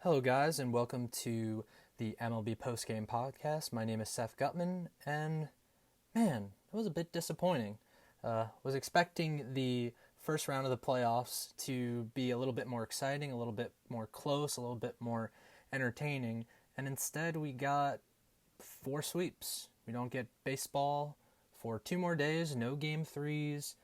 Hello, guys, and welcome to the MLB Postgame podcast. My name is Seth Guttman, and man, it was a bit disappointing. Was expecting the first round of the playoffs to be a little bit more exciting, a little bit more close, a little bit more entertaining, and instead we got 4 sweeps. We don't get baseball for 2 more days, no game 3s,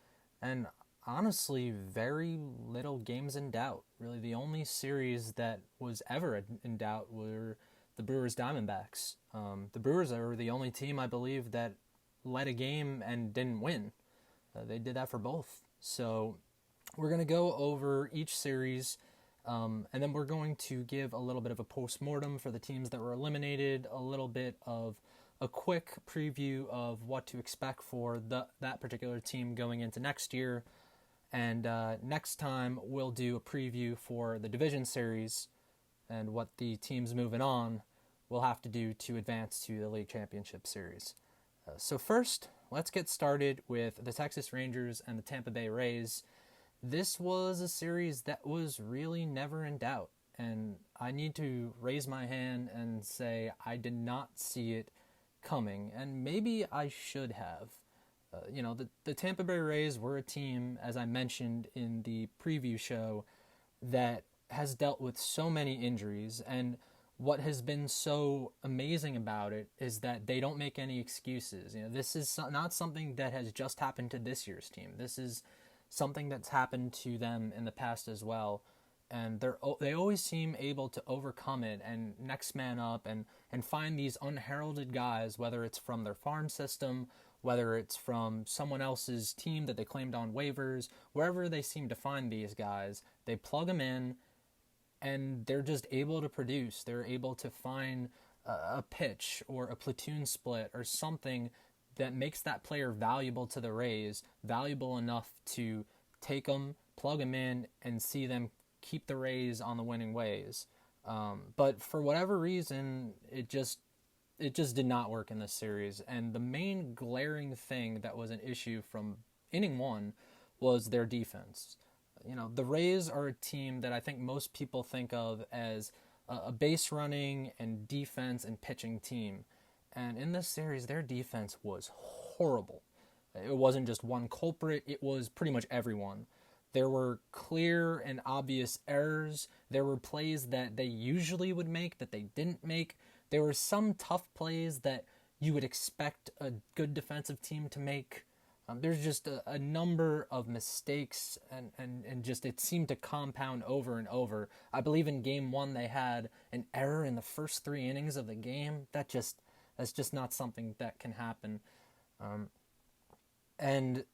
and honestly, very little games in doubt. Really, the only series that was ever in doubt were the Brewers Diamondbacks. The Brewers are the only team, I believe, that led a game and didn't win. They did that for both. So we're going to go over each series, and then we're going to give a little bit of a post-mortem for the teams that were eliminated, a little bit of a quick preview of what to expect for that particular team going into next year. And next time, we'll do a preview for the division series and what the teams moving on will have to do to advance to the league championship series. So first, let's get started with the Texas Rangers and the Tampa Bay Rays. This was a series that was really never in doubt. And I need to raise my hand and say I did not see it coming. And maybe I should have. The Tampa Bay Rays were a team, as I mentioned in the preview show, that has dealt with so many injuries. And what has been so amazing about it is that they don't make any excuses. This is not something that has just happened to this year's team. This is something that's happened to them in the past as well. And they always seem able to overcome it and next man up and find these unheralded guys, whether it's from their farm system, whether it's from someone else's team that they claimed on waivers, wherever they seem to find these guys, they plug them in, and they're just able to produce. They're able to find a pitch or a platoon split or something that makes that player valuable to the Rays, valuable enough to take them, plug them in, and see them keep the Rays on the winning ways. But for whatever reason, it just did not work in this series. And the main glaring thing that was an issue from inning 1 was their defense. The Rays are a team that I think most people think of as a base running and defense and pitching team. And in this series, their defense was horrible. It wasn't just one culprit, it was pretty much everyone. There were clear and obvious errors. There were plays that they usually would make that they didn't make. There were some tough plays that you would expect a good defensive team to make. There's just a number of mistakes, and just it seemed to compound over and over. I believe in Game 1 they had an error in the first 3 innings of the game. That's just not something that can happen. And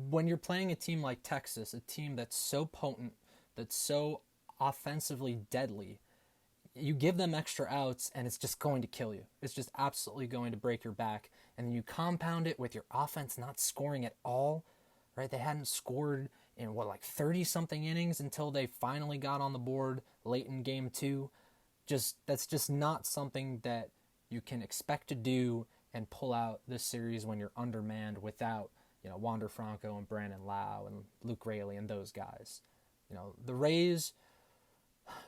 when you're playing a team like Texas, a team that's so potent, that's so offensively deadly, you give them extra outs and it's just going to kill you. It's just absolutely going to break your back. And then you compound it with your offense not scoring at all, right? They hadn't scored in 30-something innings until they finally got on the board late in Game 2. That's just not something that you can expect to do and pull out this series when you're undermanned without Wander Franco and Brandon Lau and Luke Raley and those guys. The Rays,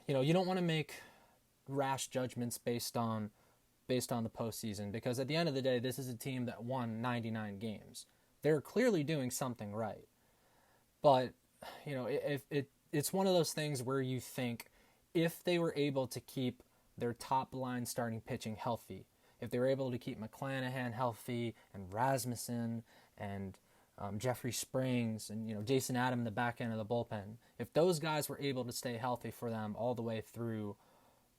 you don't want to make rash judgments based on the postseason, because at the end of the day, this is a team that won 99 games. They're clearly doing something right. But, if it's one of those things where you think if they were able to keep their top line starting pitching healthy, if they were able to keep McClanahan healthy and Rasmussen and Jeffrey Springs and Jason Adam in the back end of the bullpen, if those guys were able to stay healthy for them all the way through,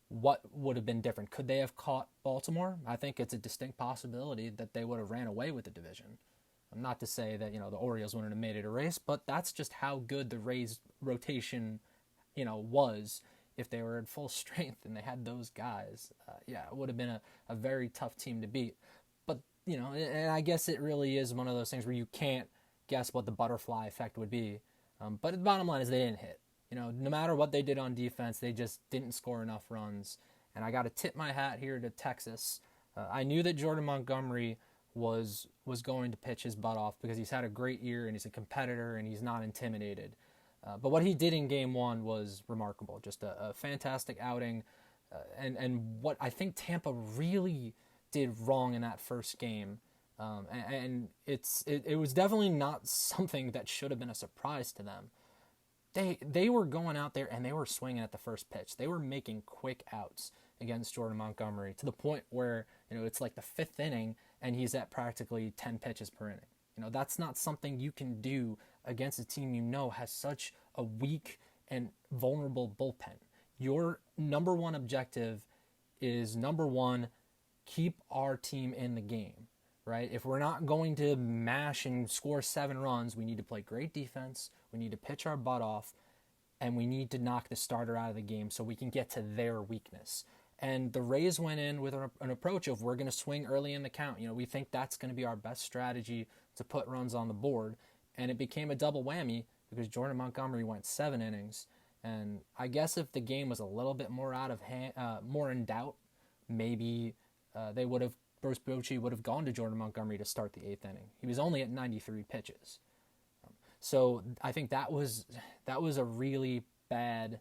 what would have been different? Could they have caught Baltimore? I think it's a distinct possibility that they would have ran away with the division. Not to say that the Orioles wouldn't have made it a race, but that's just how good the Rays rotation was. If they were at full strength and they had those guys, it would have been a very tough team to beat. But, and I guess it really is one of those things where you can't guess what the butterfly effect would be. But the bottom line is they didn't hit. No matter what they did on defense, they just didn't score enough runs. And I got to tip my hat here to Texas. I knew that Jordan Montgomery was going to pitch his butt off because he's had a great year and he's a competitor and he's not intimidated. But what he did in Game 1 was remarkable. Just a fantastic outing. And what I think Tampa really did wrong in that first game, and it was definitely not something that should have been a surprise to them. They were going out there and they were swinging at the first pitch. They were making quick outs against Jordan Montgomery to the point where it's like the fifth inning and he's at practically 10 pitches per inning. That's not something you can do against a team has such a weak and vulnerable bullpen. Your number one objective is, number one, keep our team in the game, right? If we're not going to mash and score 7 runs, we need to play great defense, we need to pitch our butt off, and we need to knock the starter out of the game so we can get to their weakness. And the Rays went in with an approach of, we're going to swing early in the count. We think that's going to be our best strategy to put runs on the board. And it became a double whammy because Jordan Montgomery went 7 innings. And I guess if the game was a little bit more out of hand, more in doubt, maybe Bruce Bochy would have gone to Jordan Montgomery to start the 8th inning. He was only at 93 pitches. So I think that was a really bad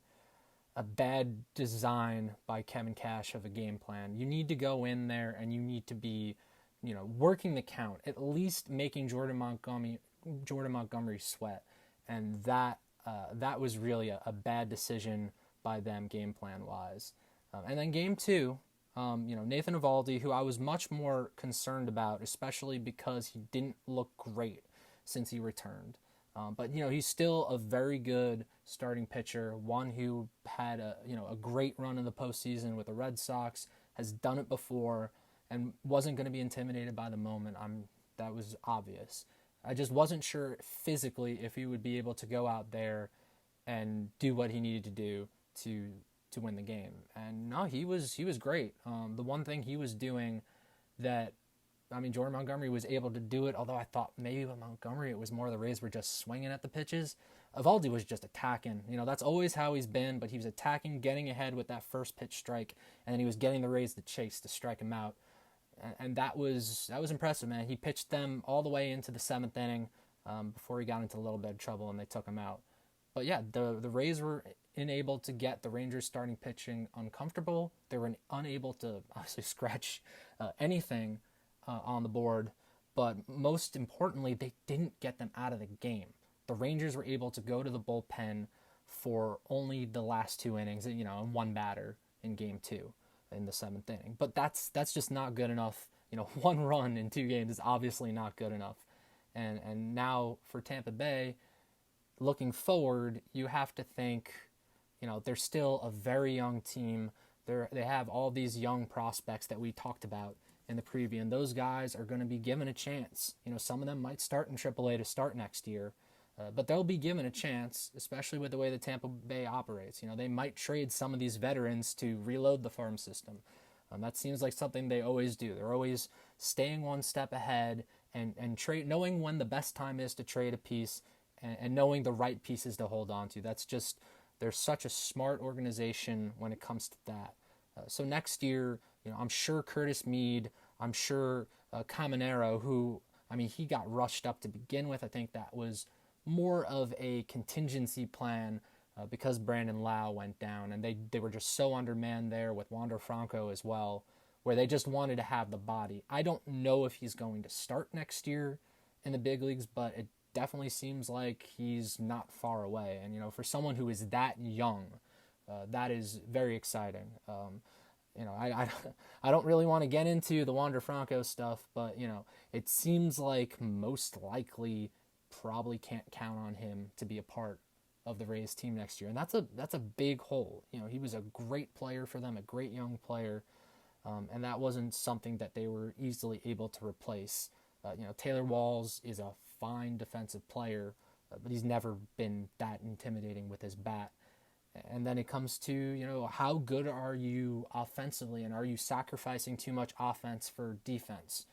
design by Kevin Cash of a game plan. You need to go in there and you need to be, working the count, at least making Jordan Montgomery sweat. And that was really a bad decision by them game plan wise. And then Game 2, Nathan Eovaldi, who I was much more concerned about, especially because he didn't look great since he returned. But he's still a very good starting pitcher, one who had a great run in the postseason with the Red Sox, has done it before, and wasn't going to be intimidated by the moment. That was obvious. I just wasn't sure physically if he would be able to go out there and do what he needed to do to win the game. And no, he was great. The one thing he was doing that, Jordan Montgomery was able to do it, although I thought maybe with Montgomery it was more the Rays were just swinging at the pitches. Eovaldi was just attacking. That's always how he's been, but he was attacking, getting ahead with that first pitch strike, and then he was getting the Rays to chase to strike him out. And that was impressive, man. He pitched them all the way into the 7th inning before he got into a little bit of trouble and they took him out. But yeah, the Rays were unable to get the Rangers starting pitching uncomfortable. They were unable to obviously scratch anything on the board. But most importantly, they didn't get them out of the game. The Rangers were able to go to the bullpen for only the last 2 innings, and one batter in Game 2. In the 7th inning. But that's just not good enough. 1 run in 2 games is obviously not good enough. And now for Tampa Bay, looking forward, you have to think, they're still a very young team. They have all these young prospects that we talked about in the preview, and those guys are going to be given a chance. Some of them might start in AAA to start next year. But they'll be given a chance, especially with the way the Tampa Bay operates. They might trade some of these veterans to reload the farm system. That seems like something they always do. They're always staying one step ahead and trade, knowing when the best time is to trade a piece and knowing the right pieces to hold on to. They're such a smart organization when it comes to that. So next year, I'm sure Curtis Mead, I'm sure Caminero, who, he got rushed up to begin with. I think that was more of a contingency plan because Brandon Lau went down, and they were just so undermanned there with Wander Franco as well, where they just wanted to have the body. I don't know if he's going to start next year in the big leagues, but it definitely seems like he's not far away. And, for someone who is that young, that is very exciting. I don't really want to get into the Wander Franco stuff, but, it seems like most likely probably can't count on him to be a part of the Rays team next year. And that's a big hole. He was a great player for them, a great young player. And that wasn't something that they were easily able to replace. Taylor Walls is a fine defensive player, but he's never been that intimidating with his bat. And then it comes to, how good are you offensively, and are you sacrificing too much offense for defense?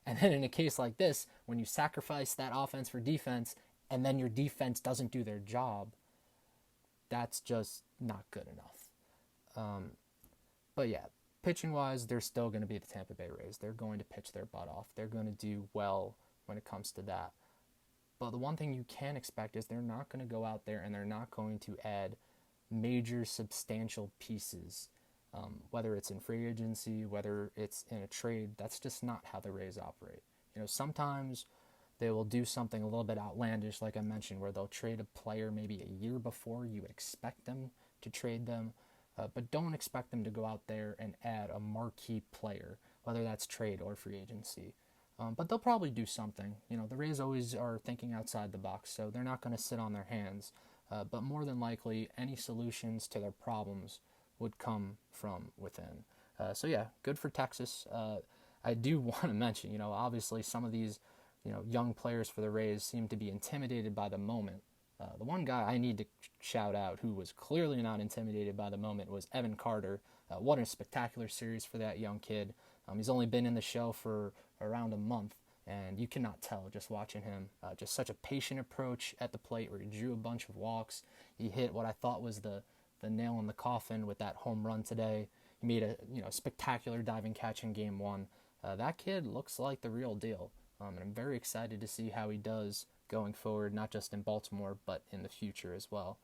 And then in a case like this, when you sacrifice that offense for defense and then your defense doesn't do their job, that's just not good enough. But yeah, pitching-wise, they're still going to be the Tampa Bay Rays. They're going to pitch their butt off. They're going to do well when it comes to that. But the one thing you can expect is they're not going to go out there and they're not going to add major substantial pieces, whether it's in free agency, whether it's in a trade. That's just not how the Rays operate. Sometimes they will do something a little bit outlandish, like I mentioned, where they'll trade a player maybe a year before you would expect them to trade them, but don't expect them to go out there and add a marquee player, whether that's trade or free agency. But they'll probably do something. The Rays always are thinking outside the box, so they're not going to sit on their hands. But more than likely, any solutions to their problems would come from within. So yeah, good for Texas. I do want to mention, obviously some of these, young players for the Rays seem to be intimidated by the moment. The one guy I need to shout out who was clearly not intimidated by the moment was Evan Carter. What a spectacular series for that young kid. He's only been in the show for around a month, and you cannot tell just watching him. Just such a patient approach at the plate where he drew a bunch of walks. He hit what I thought was the nail in the coffin with that home run today. He made a spectacular diving catch in Game 1. That kid looks like the real deal, and I'm very excited to see how he does going forward, not just in Baltimore, but in the future as well.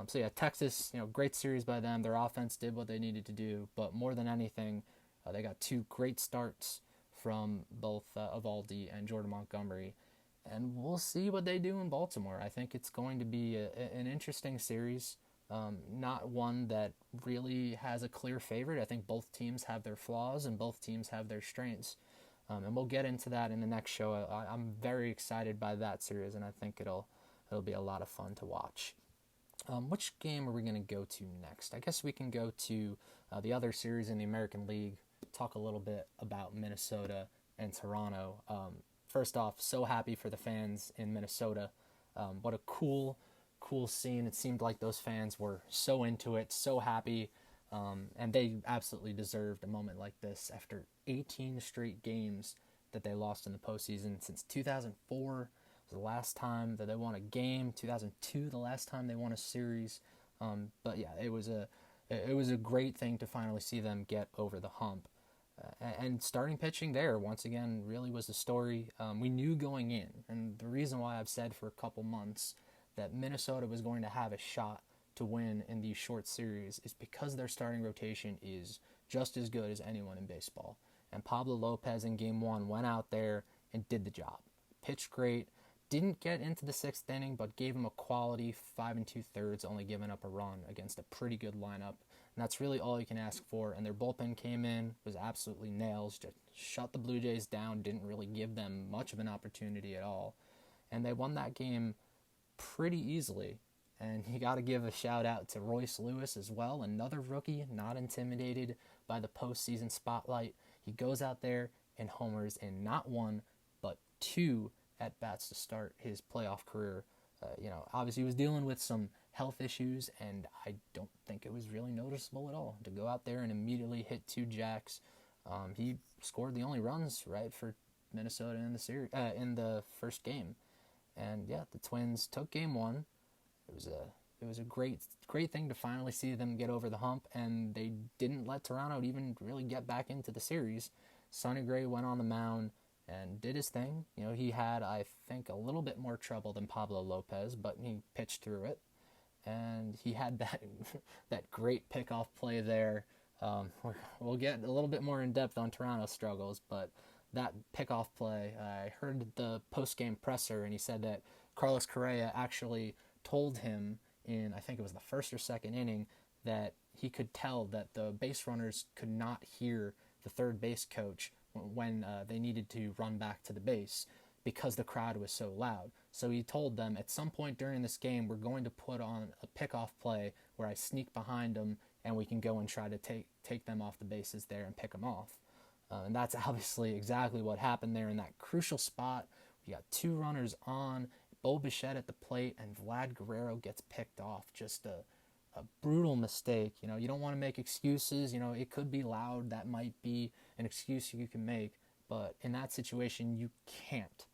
So yeah, Texas, great series by them. Their offense did what they needed to do, but more than anything, they got two great starts from both Eovaldi and Jordan Montgomery, and we'll see what they do in Baltimore. I think it's going to be an interesting series, not one that really has a clear favorite. I think both teams have their flaws and both teams have their strengths. And we'll get into that in the next show. I'm very excited by that series, and I think it'll be a lot of fun to watch. Which game are we going to go to next? I guess we can go to the other series in the American League, talk a little bit about Minnesota and Toronto. First off, so happy for the fans in Minnesota. What a cool scene. It seemed like those fans were so into it, so happy. And they absolutely deserved a moment like this after 18 straight games that they lost in the postseason. Since 2004 was the last time that they won a game. 2002, the last time they won a series. But yeah, it was a great thing to finally see them get over the hump. And starting pitching there, once again, really was the story. We knew going in, and the reason why I've said for a couple months that Minnesota was going to have a shot to win in these short series is because their starting rotation is just as good as anyone in baseball. And Pablo Lopez in Game 1 went out there and did the job. Pitched great, didn't get into the sixth inning, but gave him a quality 5 2/3, only giving up a run against a pretty good lineup. And that's really all you can ask for. And their bullpen came in, was absolutely nails, just shut the Blue Jays down, didn't really give them much of an opportunity at all. And they won that game pretty easily. And you got to give a shout out to Royce Lewis as well, another rookie, not intimidated by the postseason spotlight. He goes out there and homers in not one, but two at-bats to start his playoff career. Obviously he was dealing with some health issues, and I don't think it was really noticeable at all to go out there and immediately hit two jacks. He scored the only runs, right, for Minnesota in the series, in the first game. And yeah, the Twins took Game 1. It was a great thing to finally see them get over the hump, and they didn't let Toronto even really get back into the series. Sonny Gray went on the mound and did his thing. He had, I think, a little bit more trouble than Pablo Lopez, but he pitched through it. And he had that great pickoff play there. We'll get a little bit more in depth on Toronto's struggles, but that pickoff play, I heard the post-game presser, and he said that Carlos Correa actually told him in, I think it was the first or second inning, that he could tell that the base runners could not hear the third base coach when they needed to run back to the base because the crowd was so loud. So he told them, at some point during this game, we're going to put on a pickoff play where I sneak behind them and we can go and try to take them off the bases there and pick them off. And that's obviously exactly what happened there in that crucial spot. We got two runners on, Bo Bichette at the plate, and Vlad Guerrero gets picked off. Just a brutal mistake. You don't want to make excuses. It could be loud. That might be an excuse you can make. But in that situation, you can't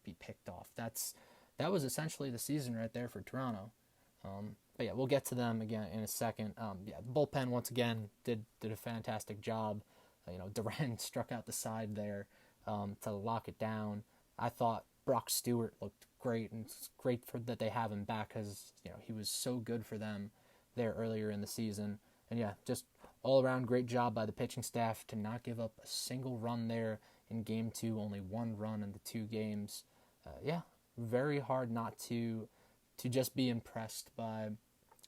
be picked off. That was essentially the season right there for Toronto. But yeah, we'll get to them again in a second. The bullpen once again did a fantastic job. Duran struck out the side there to lock it down. I thought Brock Stewart looked great, and it's great that they have him back because he was so good for them there earlier in the season. And yeah, just all around great job by the pitching staff to not give up a single run there in Game 2, only one run in the 2 games. Very hard not to just be impressed by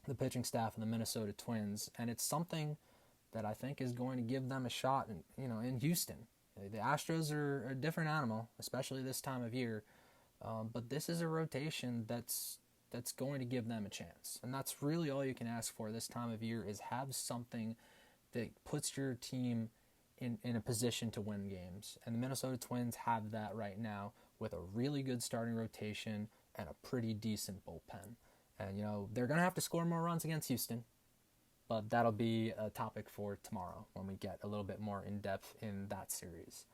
the pitching staff of the Minnesota Twins, and it's something that I think is going to give them a shot in Houston. The Astros are a different animal, especially this time of year, but this is a rotation that's going to give them a chance, and that's really all you can ask for this time of year, is have something that puts your team in a position to win games. And the Minnesota Twins have that right now with a really good starting rotation and a pretty decent bullpen. And, they're going to have to score more runs against Houston, but that'll be a topic for tomorrow when we get a little bit more in-depth in that series.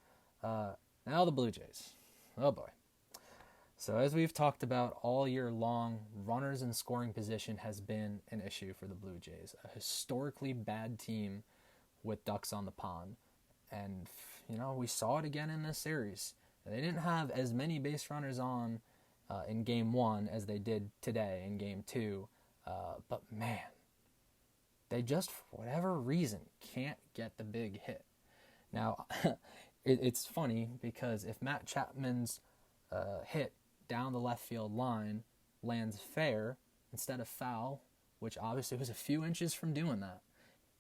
Now the Blue Jays. Oh, boy. So as we've talked about all year long, runners in scoring position has been an issue for the Blue Jays. A historically bad team with ducks on the pond. And, we saw it again in this series. They didn't have as many base runners on in Game 1 as they did today in Game 2. But, man, they just, for whatever reason, can't get the big hit. Now, it's funny because if Matt Chapman's hit down the left field line lands fair instead of foul, which obviously was a few inches from doing that,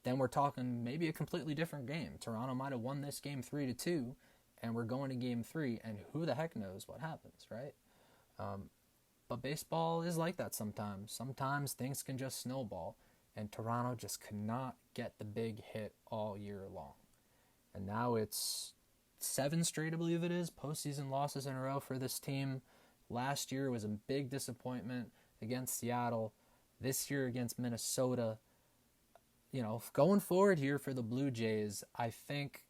then we're talking maybe a completely different game. Toronto might have won this game 3-2, and we're going to Game 3, and who the heck knows what happens, right? But baseball is like that sometimes. Sometimes things can just snowball, and Toronto just could not get the big hit all year long. And now it's 7 straight, I believe it is, postseason losses in a row for this team. Last year was a big disappointment against Seattle. This year against Minnesota. Going forward here for the Blue Jays, I think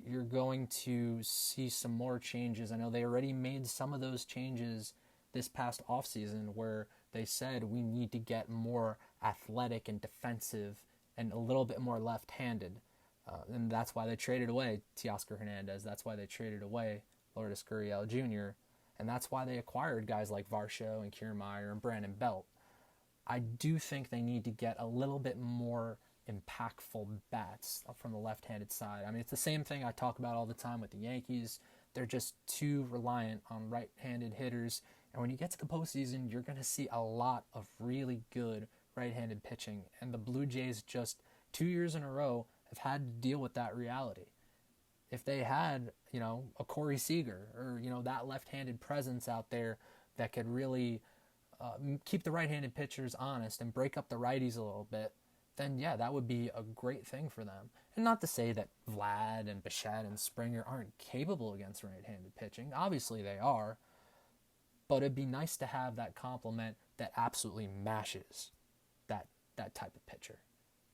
you're going to see some more changes. I know they already made some of those changes this past offseason where they said we need to get more athletic and defensive and a little bit more left-handed. And that's why they traded away Teoscar Hernandez. That's why they traded away Lourdes Gurriel Jr. And that's why they acquired guys like Varsho and Kiermaier and Brandon Belt. I do think they need to get a little bit more impactful bats from the left-handed side. I mean, it's the same thing I talk about all the time with the Yankees. They're just too reliant on right-handed hitters. And when you get to the postseason, you're going to see a lot of really good right-handed pitching. And the Blue Jays just 2 years in a row have had to deal with that reality. If they had, a Corey Seager or, that left-handed presence out there that could really keep the right-handed pitchers honest and break up the righties a little bit, then yeah, that would be a great thing for them. And not to say that Vlad and Bichette and Springer aren't capable against right-handed pitching. Obviously they are. But it'd be nice to have that complement that absolutely mashes that type of pitcher.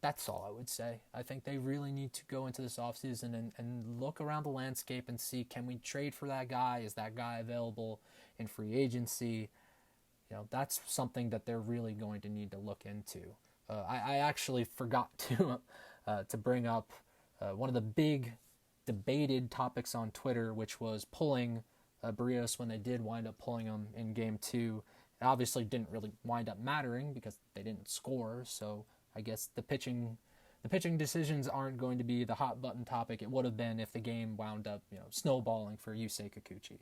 That's all I would say. I think they really need to go into this offseason and look around the landscape and see, can we trade for that guy? Is that guy available in free agency? That's something that they're really going to need to look into. I actually forgot to bring up one of the big debated topics on Twitter, which was pulling Barrios when they did wind up pulling him in Game 2. It obviously didn't really wind up mattering because they didn't score, so I guess the pitching decisions aren't going to be the hot button topic it would have been if the game wound up snowballing for Yusei Kikuchi.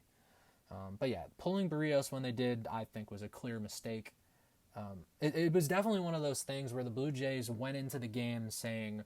But yeah, pulling Barrios when they did, I think, was a clear mistake. It was definitely one of those things where the Blue Jays went into the game saying,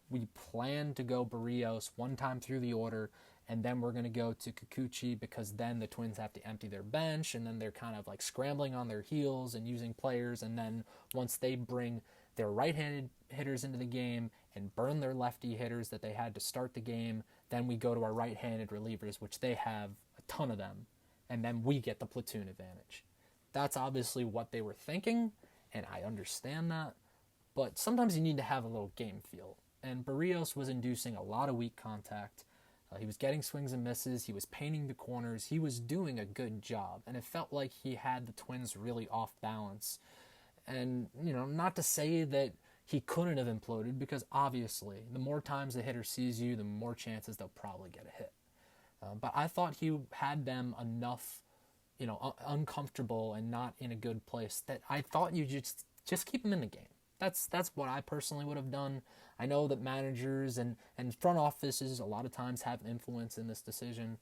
we plan to go Barrios one time through the order, and then we're going to go to Kikuchi because then the Twins have to empty their bench, and then they're kind of like scrambling on their heels and using players, and then once they bring their right-handed hitters into the game and burn their lefty hitters that they had to start the game, then we go to our right-handed relievers, which they have a ton of them, and then we get the platoon advantage. That's obviously what they were thinking, and I understand that, but sometimes you need to have a little game feel, and Barrios was inducing a lot of weak contact. He was getting swings and misses, he was painting the corners, he was doing a good job, and it felt like he had the Twins really off balance. And, not to say that he couldn't have imploded, because obviously, the more times the hitter sees you, the more chances they'll probably get a hit. But I thought he had them enough uncomfortable and not in a good place, that I thought you just keep them in the game. That's what I personally would have done. I know that managers and front offices a lot of times have influence in this decision.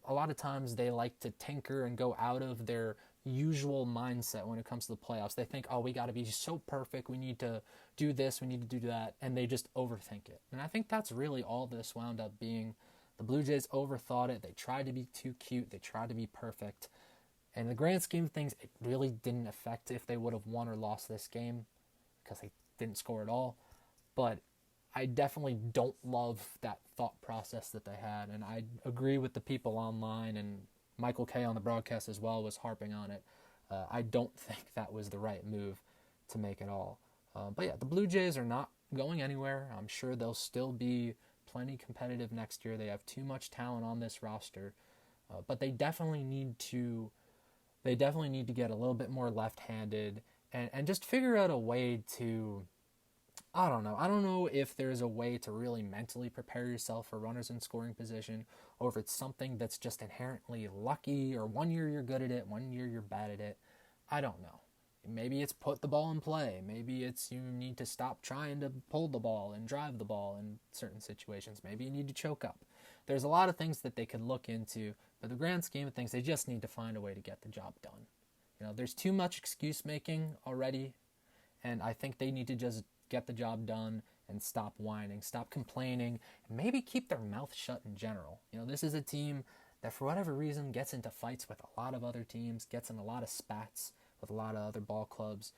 A lot of times they like to tinker and go out of their usual mindset when it comes to the playoffs. They think, oh, we got to be so perfect. We need to do this. We need to do that. And they just overthink it. And I think that's really all this wound up being. The Blue Jays overthought it. They tried to be too cute. They tried to be perfect. And in the grand scheme of things, it really didn't affect if they would have won or lost this game, because they didn't score at all. But I definitely don't love that thought process that they had. And I agree with the people online, and Michael Kay on the broadcast as well was harping on it. I don't think that was the right move to make at all. But yeah, the Blue Jays are not going anywhere. I'm sure they'll still be plenty competitive next year. They have too much talent on this roster. But they definitely need to get a little bit more left-handed and just figure out a way to, I don't know if there's a way to really mentally prepare yourself for runners in scoring position, or if it's something that's just inherently lucky, or one year you're good at it, one year you're bad at it. I don't know. Maybe it's put the ball in play. Maybe it's you need to stop trying to pull the ball and drive the ball in certain situations. Maybe you need to choke up. There's a lot of things that they could look into, but the grand scheme of things, they just need to find a way to get the job done. There's too much excuse making already, and I think they need to just get the job done and stop whining, stop complaining, and maybe keep their mouth shut in general. This is a team that for whatever reason gets into fights with a lot of other teams, gets in a lot of spats with a lot of other ball clubs.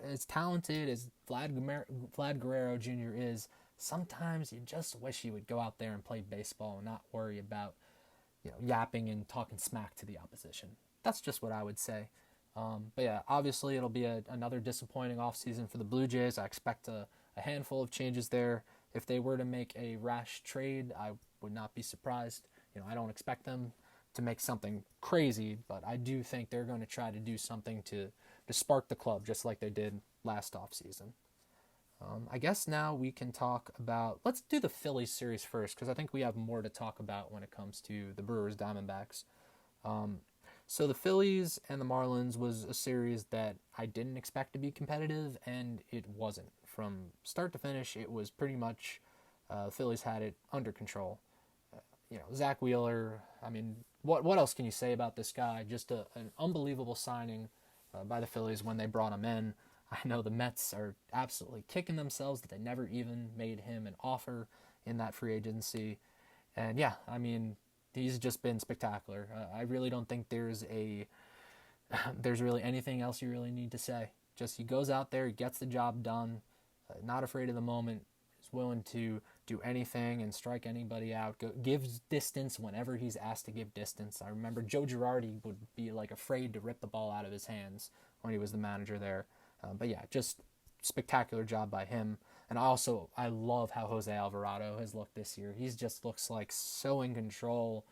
As talented as Vlad Guerrero Jr. is, sometimes you just wish he would go out there and play baseball and not worry about, yapping and talking smack to the opposition. That's just what I would say. But yeah, obviously it'll be another disappointing offseason for the Blue Jays. I expect a handful of changes there. If they were to make a rash trade, I would not be surprised. I don't expect them to make something crazy, but I do think they're going to try to do something to spark the club, just like they did last offseason. I guess now we can talk about, let's do the Phillies series first, because I think we have more to talk about when it comes to the Brewers Diamondbacks. So the Phillies and the Marlins was a series that I didn't expect to be competitive, and it wasn't. From start to finish, it was pretty much the Phillies had it under control. Zach Wheeler, I mean, what else can you say about this guy? Just an unbelievable signing by the Phillies when they brought him in. I know the Mets are absolutely kicking themselves that they never even made him an offer in that free agency. And yeah, I mean, he's just been spectacular. I really don't think there's really anything else you really need to say. Just he goes out there, he gets the job done, not afraid of the moment, is willing to do anything and strike anybody out, gives distance whenever he's asked to give distance. I remember Joe Girardi would be afraid to rip the ball out of his hands when he was the manager there. But yeah, just spectacular job by him. And I love how Jose Alvarado has looked this year. He just looks like so in control.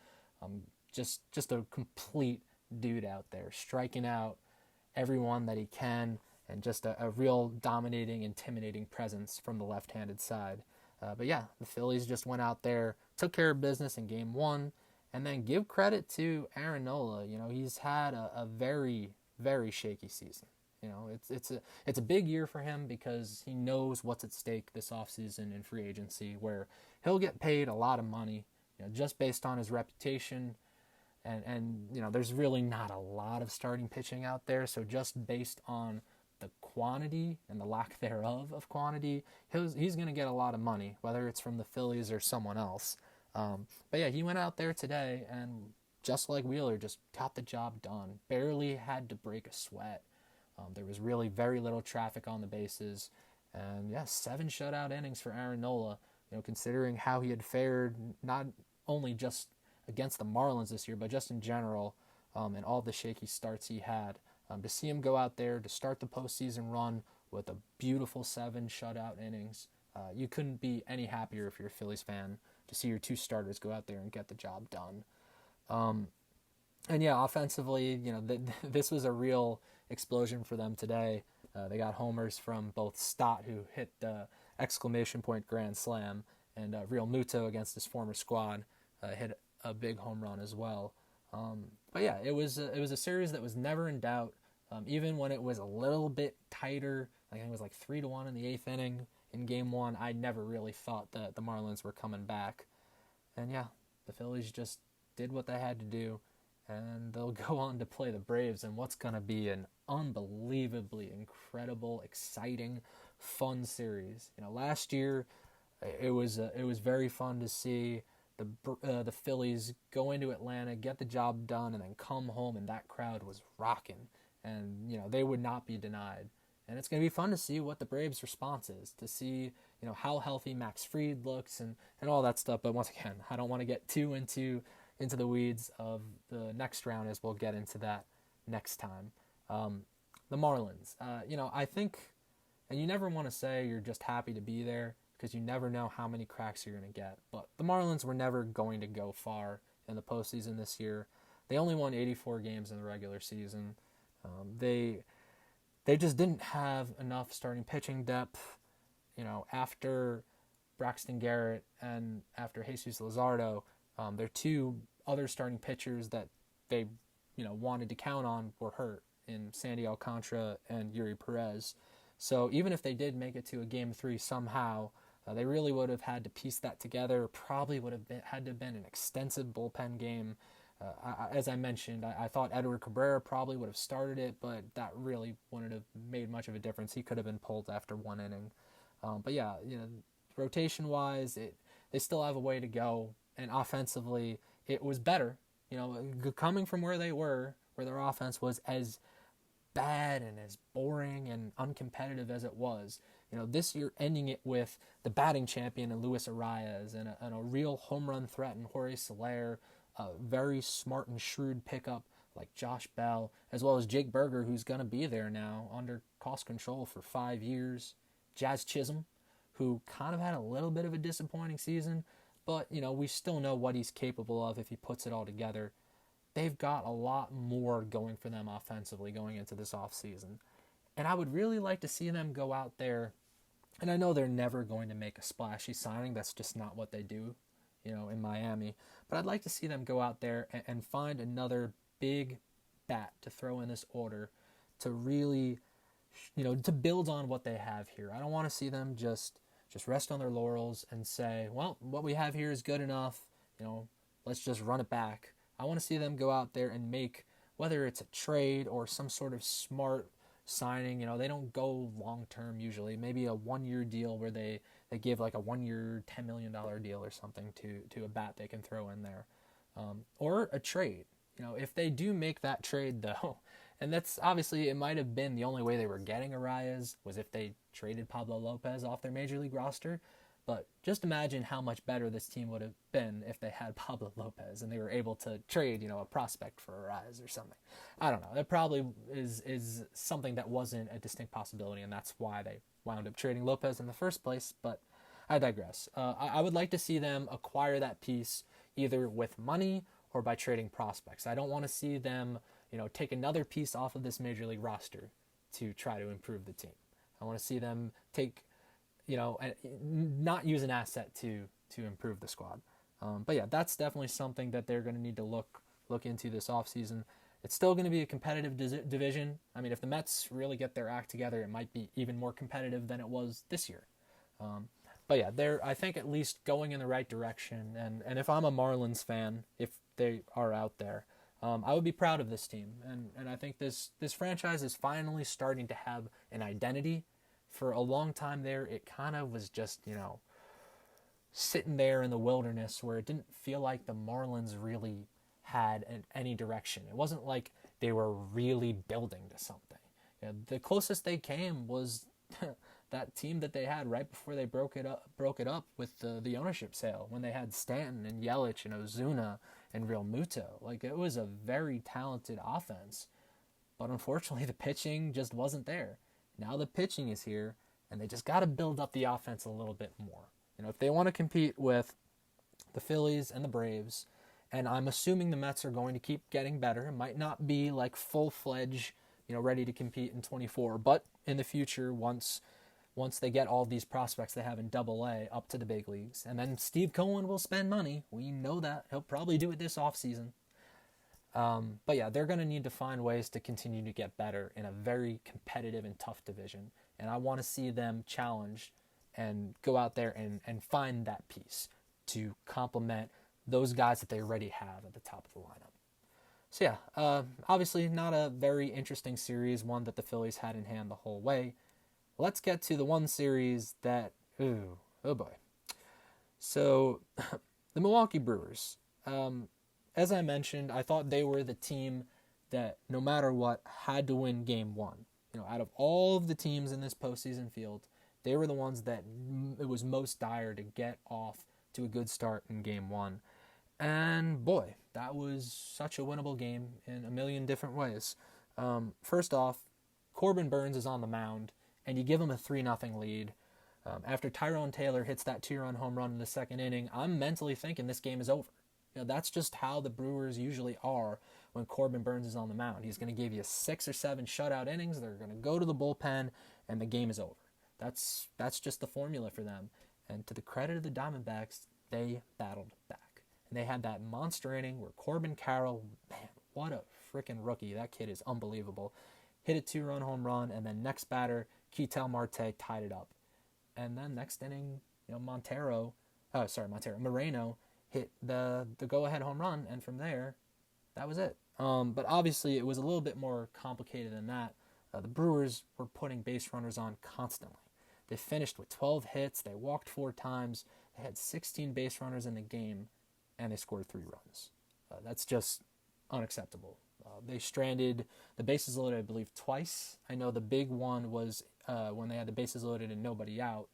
Just a complete dude out there, striking out everyone that he can, and just a real dominating, intimidating presence from the left-handed side. But yeah, the Phillies just went out there, took care of business in Game 1, and then give credit to Aaron Nola. He's had a very, very shaky season. It's a big year for him because he knows what's at stake this offseason in free agency, where he'll get paid a lot of money, just based on his reputation. And there's really not a lot of starting pitching out there. So just based on the quantity and the lack thereof of quantity, he's going to get a lot of money, whether it's from the Phillies or someone else. But yeah, he went out there today and just like Wheeler, just got the job done. Barely had to break a sweat. There was really very little traffic on the bases. And yeah, 7 shutout innings for Aaron Nola, considering how he had fared not only just against the Marlins this year, but just in general, and all the shaky starts he had. To see him go out there to start the postseason run with a beautiful 7 shutout innings, you couldn't be any happier if you're a Phillies fan to see your 2 starters go out there and get the job done. And yeah, offensively, this was a real explosion for them today. They got homers from both Stott, who hit the exclamation point grand slam, and Real Muto against his former squad hit a big home run as well. But yeah, it was a series that was never in doubt. Even when it was a little bit tighter, I think it was like 3-1 in the 8th inning in Game 1, I never really thought that the Marlins were coming back. And yeah, the Phillies just did what they had to do, and they'll go on to play the Braves in what's going to be an unbelievably incredible, exciting, fun series. Last year it was very fun to see the Phillies go into Atlanta, get the job done, and then come home, and that crowd was rocking, and they would not be denied. And it's going to be fun to see what the Braves' response is, to see how healthy Max Fried looks and all that stuff. But once again, I don't want to get too into the weeds of the next round, as we'll get into that next time. The Marlins, I think, and you never want to say you're just happy to be there, because you never know how many cracks you're going to get. But the Marlins were never going to go far in the postseason this year. They only won 84 games in the regular season. They just didn't have enough starting pitching depth. After Braxton Garrett and after Jesus Luzardo, their two other starting pitchers that they wanted to count on were hurt in Sandy Alcantara and Yuri Perez. So even if they did make it to a Game 3 somehow, they really would have had to piece that together. Probably would have had to have been an extensive bullpen game. As I mentioned, I thought Edward Cabrera probably would have started it, but that really wouldn't have made much of a difference. He could have been pulled after one inning. But yeah, rotation-wise, they still have a way to go. And offensively, it was better. Coming from where they were, where their offense was as bad and as boring and uncompetitive as it was. This year ending it with the batting champion in Luis Arias and a real home run threat in Jorge Soler, a very smart and shrewd pickup like Josh Bell, as well as Jake Berger, who's going to be there now under cost control for 5 years. Jazz Chisholm, who kind of had a little bit of a disappointing season, but, we still know what he's capable of if he puts it all together. They've got a lot more going for them offensively going into this offseason. And I would really like to see them go out there, and I know they're never going to make a splashy signing. That's just not what they do, in Miami. But I'd like to see them go out there and find another big bat to throw in this order to really, to build on what they have here. I don't want to see them just rest on their laurels and say, well, what we have here is good enough, let's just run it back. I want to see them go out there and make, whether it's a trade or some sort of smart signing, they don't go long-term usually. Maybe a 1-year deal where they give like a 1-year, $10 million deal or something to a bat they can throw in there. Or a trade. If they do make that trade, though, and that's obviously, it might have been the only way they were getting Arias was if they traded Pablo Lopez off their major league roster. But just imagine how much better this team would have been if they had Pablo Lopez and they were able to trade, a prospect for Arias or something. I don't know. That probably is something that wasn't a distinct possibility, and that's why they wound up trading Lopez in the first place. But I digress. I would like to see them acquire that piece either with money or by trading prospects. I don't want to see them, take another piece off of this major league roster to try to improve the team. I want to see them take, not use an asset to improve the squad. But yeah, that's definitely something that they're going to need to look into this offseason. It's still going to be a competitive division. I mean, if the Mets really get their act together, it might be even more competitive than it was this year. But yeah, they're, I think, at least going in the right direction. And if I'm a Marlins fan, if they are out there, I would be proud of this team. And I think this franchise is finally starting to have an identity. For a long time there, it kind of was just, sitting there in the wilderness where it didn't feel like the Marlins really had any direction. It wasn't like they were really building to something. The closest they came was that team that they had right before they broke it up with the ownership sale, when they had Stanton and Yelich and Ozuna and Real Muto. Like, it was a very talented offense, but unfortunately the pitching just wasn't there. Now the pitching is here, and they just got to build up the offense a little bit more. If they want to compete with the Phillies and the Braves, and I'm assuming the Mets are going to keep getting better. It might not be like full-fledged, ready to compete in 24, but in the future, once they get all these prospects they have in Double-A up to the big leagues, and then Steve Cohen will spend money. We know that. He'll probably do it this offseason. But yeah, they're going to need to find ways to continue to get better in a very competitive and tough division. And I want to see them challenge and go out there and find that piece to complement those guys that they already have at the top of the lineup. So yeah, obviously not a very interesting series, one that the Phillies had in hand the whole way. Let's get to the one series that, oh boy. So, the Milwaukee Brewers. As I mentioned, I thought they were the team that, no matter what, had to win Game 1. Out of all of the teams in this postseason field, they were the ones that it was most dire to get off to a good start in Game 1. And boy, that was such a winnable game in a million different ways. First off, Corbin Burnes is on the mound, and you give him a 3-0 lead. After Tyrone Taylor hits that 2-run home run in the second inning, I'm mentally thinking this game is over. That's just how the Brewers usually are when Corbin Burnes is on the mound. He's going to give you 6 or 7 shutout innings. They're going to go to the bullpen, and the game is over. That's just the formula for them. And to the credit of the Diamondbacks, they battled back. And they had that monster inning where Corbin Carroll, man, what a freaking rookie. That kid is unbelievable. Hit a 2-run home run, and then next batter, Ketel Marte tied it up. And then next inning, Moreno hit the go-ahead home run, and from there, that was it. But obviously, it was a little bit more complicated than that. The Brewers were putting base runners on constantly. They finished with 12 hits. They walked 4 times. They had 16 base runners in the game, and they scored 3 runs. That's just unacceptable. They stranded the bases loaded, I believe, twice. I know the big one was when they had the bases loaded and nobody out.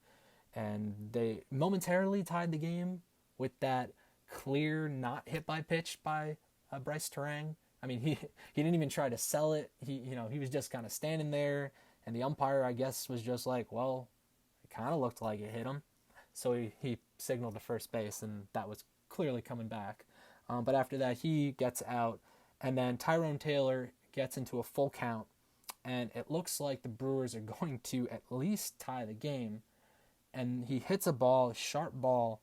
And they momentarily tied the game with that clear not hit by pitch by Bryce Terang. I mean, he didn't even try to sell it. He was just kind of standing there, and the umpire, I guess, was just like, well, it kind of looked like it hit him. So he signaled to first base, and that was clearly coming back. But after that, he gets out, and then Tyrone Taylor gets into a full count, and it looks like the Brewers are going to at least tie the game. And he hits a sharp ball,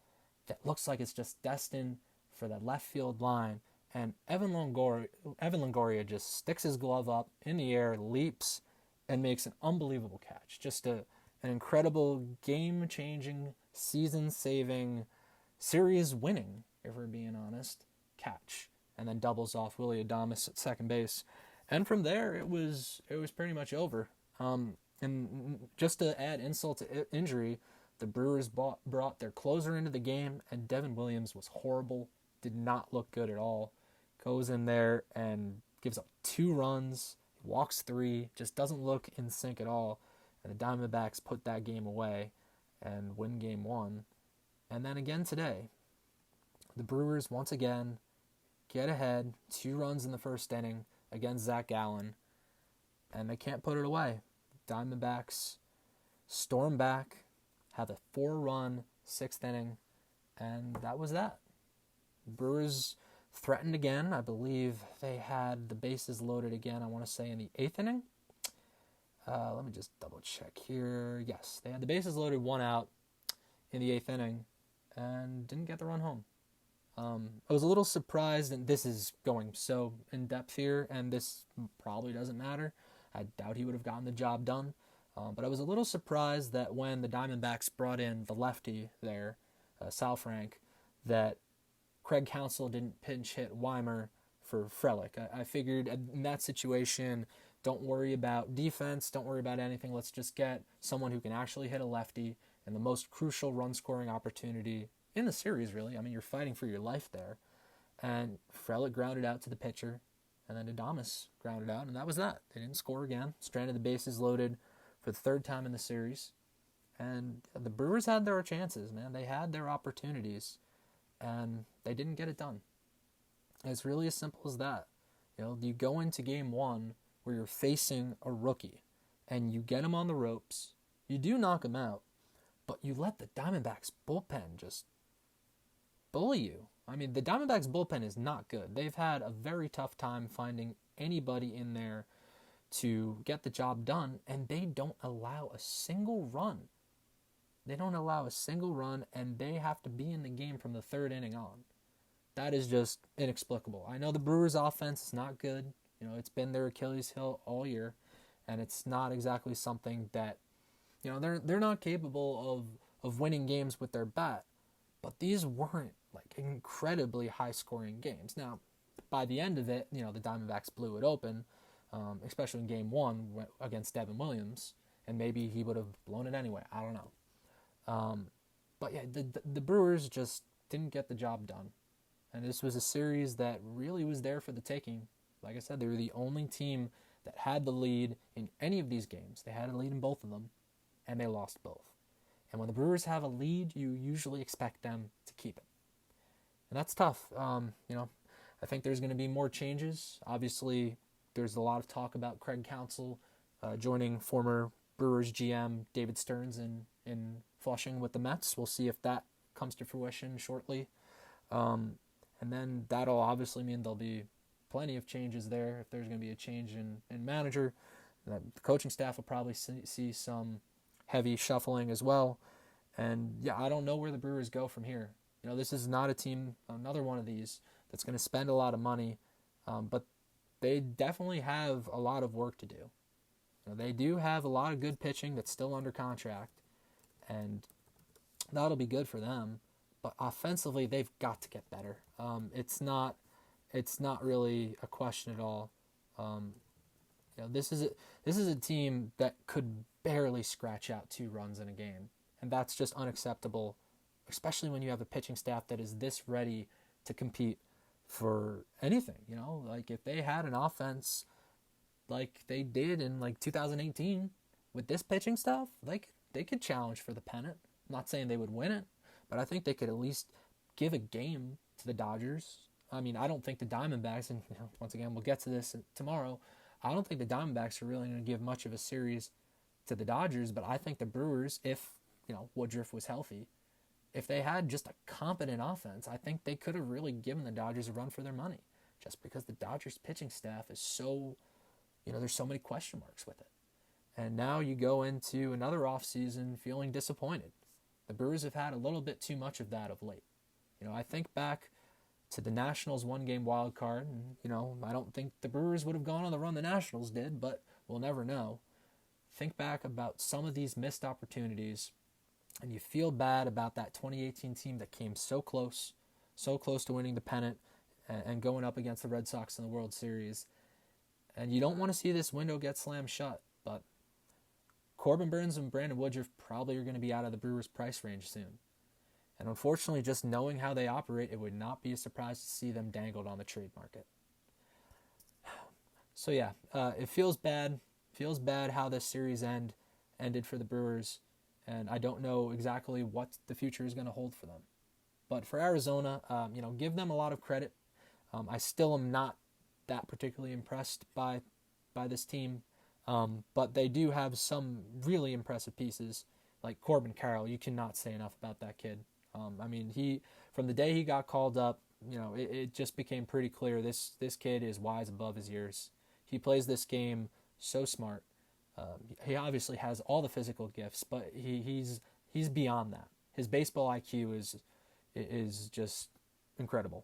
that looks like it's just destined for the left field line. And Evan Longoria just sticks his glove up in the air, leaps, and makes an unbelievable catch. Just an incredible, game-changing, season-saving, series-winning, if we're being honest, catch. And then doubles off Willy Adames at second base. And from there, it was pretty much over. And just to add insult to injury, the Brewers brought their closer into the game, and Devin Williams was horrible, did not look good at all. Goes in there and gives up 2 runs, walks 3, just doesn't look in sync at all. And the Diamondbacks put that game away and win Game 1. And then again today, the Brewers once again get ahead, 2 runs in the first inning against Zach Gallen, and they can't put it away. Diamondbacks storm back, have a 4-run 6th inning, and that was that. Brewers threatened again. I believe they had the bases loaded again, I want to say in the 8th inning. Let me just double check here. Yes, they had the bases loaded, 1 out in the 8th inning, and didn't get the run home. I was a little surprised, and this is going so in-depth here, and this probably doesn't matter. I doubt he would have gotten the job done. But I was a little surprised that when the Diamondbacks brought in the lefty there, Sal Frank, that Craig Counsell didn't pinch hit Weimer for Frelick. I figured in that situation, don't worry about defense, don't worry about anything. Let's just get someone who can actually hit a lefty in the most crucial run-scoring opportunity in the series, really. I mean, you're fighting for your life there. And Frelick grounded out to the pitcher, and then Adames grounded out, and that was that. They didn't score again. Stranded the bases loaded for the 3rd time in the series. And the Brewers had their chances, man. They had their opportunities, and they didn't get it done. It's really as simple as that. You go into Game 1 where you're facing a rookie, and you get him on the ropes. You do knock him out, but you let the Diamondbacks bullpen just bully you. I mean, the Diamondbacks bullpen is not good. They've had a very tough time finding anybody in there to get the job done, and they don't allow a single run. They don't allow a single run, and they have to be in the game from the 3rd inning on. That is just inexplicable. I know the Brewers' offense is not good. It's been their Achilles heel all year, and it's not exactly something that, they're not capable of winning games with their bat. But these weren't like incredibly high-scoring games. Now, by the end of it, the Diamondbacks blew it open, especially in Game 1 against Devin Williams, and maybe he would have blown it anyway. I don't know. But yeah, the Brewers just didn't get the job done. And this was a series that really was there for the taking. Like I said, they were the only team that had the lead in any of these games. They had a lead in both of them, and they lost both. And when the Brewers have a lead, you usually expect them to keep it. And that's tough. I think there's going to be more changes. Obviously, there's a lot of talk about Craig Counsell joining former Brewers GM David Stearns in Flushing with the Mets. We'll see if that comes to fruition shortly. And then that'll obviously mean there'll be plenty of changes there. If there's going to be a change in manager, the coaching staff will probably see some heavy shuffling as well. And yeah, I don't know where the Brewers go from here. This is not a team, another one of these, that's going to spend a lot of money, but they definitely have a lot of work to do. They do have a lot of good pitching that's still under contract, and that'll be good for them. But offensively, they've got to get better. It's not really a question at all. This is a team that could barely scratch out 2 runs in a game, and that's just unacceptable, especially when you have a pitching staff that is this ready to compete for anything. Like if they had an offense like they did in like 2018 with this pitching staff, they could challenge for the pennant. I'm not saying they would win it, but I think they could at least give a game to the Dodgers. I mean, I don't think the Diamondbacks, and once again, we'll get to this tomorrow, I don't think the Diamondbacks are really going to give much of a series to the Dodgers, but I think the Brewers, if, Woodruff was healthy, if they had just a competent offense, I think they could have really given the Dodgers a run for their money, just because the Dodgers pitching staff is so, there's so many question marks with it. And now you go into another offseason feeling disappointed. The Brewers have had a little bit too much of that of late. I think back to the Nationals one-game wild card, and, I don't think the Brewers would have gone on the run the Nationals did, but we'll never know. Think back about some of these missed opportunities, and you feel bad about that 2018 team that came so close to winning the pennant and going up against the Red Sox in the World Series. And you don't want to see this window get slammed shut, but Corbin Burns and Brandon Woodruff probably are going to be out of the Brewers' price range soon. And unfortunately, just knowing how they operate, it would not be a surprise to see them dangled on the trade market. So yeah, it feels bad. Feels bad how this series ended for the Brewers, and I don't know exactly what the future is going to hold for them. But for Arizona, give them a lot of credit. I still am not that particularly impressed by this team, but they do have some really impressive pieces, like Corbin Carroll. You cannot say enough about that kid. He from the day he got called up, it just became pretty clear this kid is wise above his years. He plays this game so smart. He obviously has all the physical gifts, but he's beyond that. His baseball IQ is just incredible.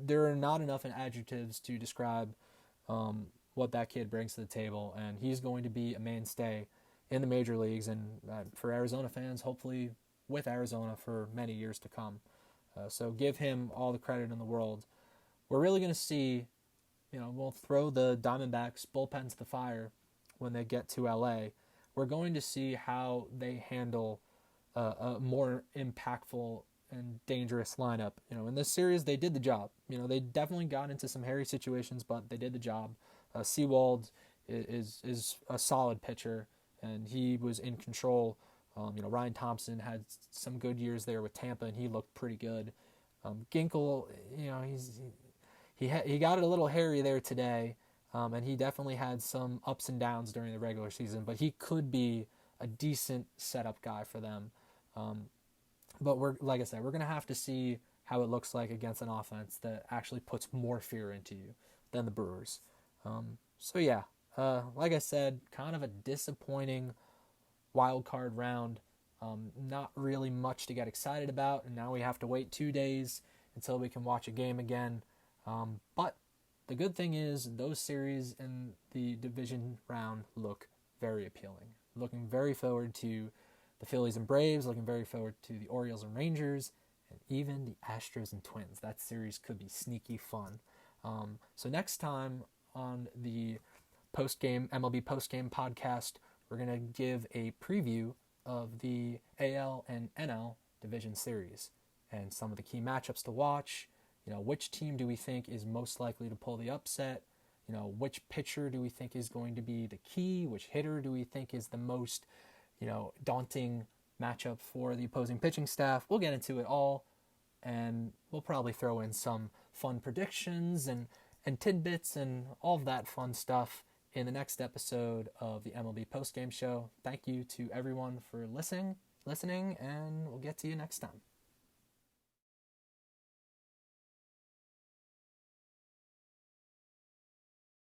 There are not enough adjectives to describe what that kid brings to the table, and he's going to be a mainstay in the major leagues, and for Arizona fans, hopefully with Arizona for many years to come. So give him all the credit in the world. We're really going to see, we'll throw the Diamondbacks bullpen to the fire when they get to LA. We're going to see how they handle a more impactful and dangerous lineup. In this series, they did the job. They definitely got into some hairy situations, but they did the job. Sewald is a solid pitcher, and he was in control. Ryan Thompson had some good years there with Tampa, and he looked pretty good. Ginkel, he got it a little hairy there today, and he definitely had some ups and downs during the regular season, but he could be a decent setup guy for them. But like I said, we're going to have to see how it looks like against an offense that actually puts more fear into you than the Brewers. Like I said, kind of a disappointing wild card round. Not really much to get excited about, and now we have to wait 2 days until we can watch a game again. But the good thing is those series in the division round look very appealing. Looking very forward to the Phillies and Braves, looking very forward to the Orioles and Rangers, and even the Astros and Twins. That series could be sneaky fun. So next time on the MLB postgame podcast, we're going to give a preview of the AL and NL division series and some of the key matchups to watch. Which team do we think is most likely to pull the upset? Which pitcher do we think is going to be the key? Which hitter do we think is the most, daunting matchup for the opposing pitching staff? We'll get into it all, and we'll probably throw in some fun predictions and tidbits and all of that fun stuff in the next episode of the MLB Postgame Show. Thank you to everyone for listening, and we'll get to you next time.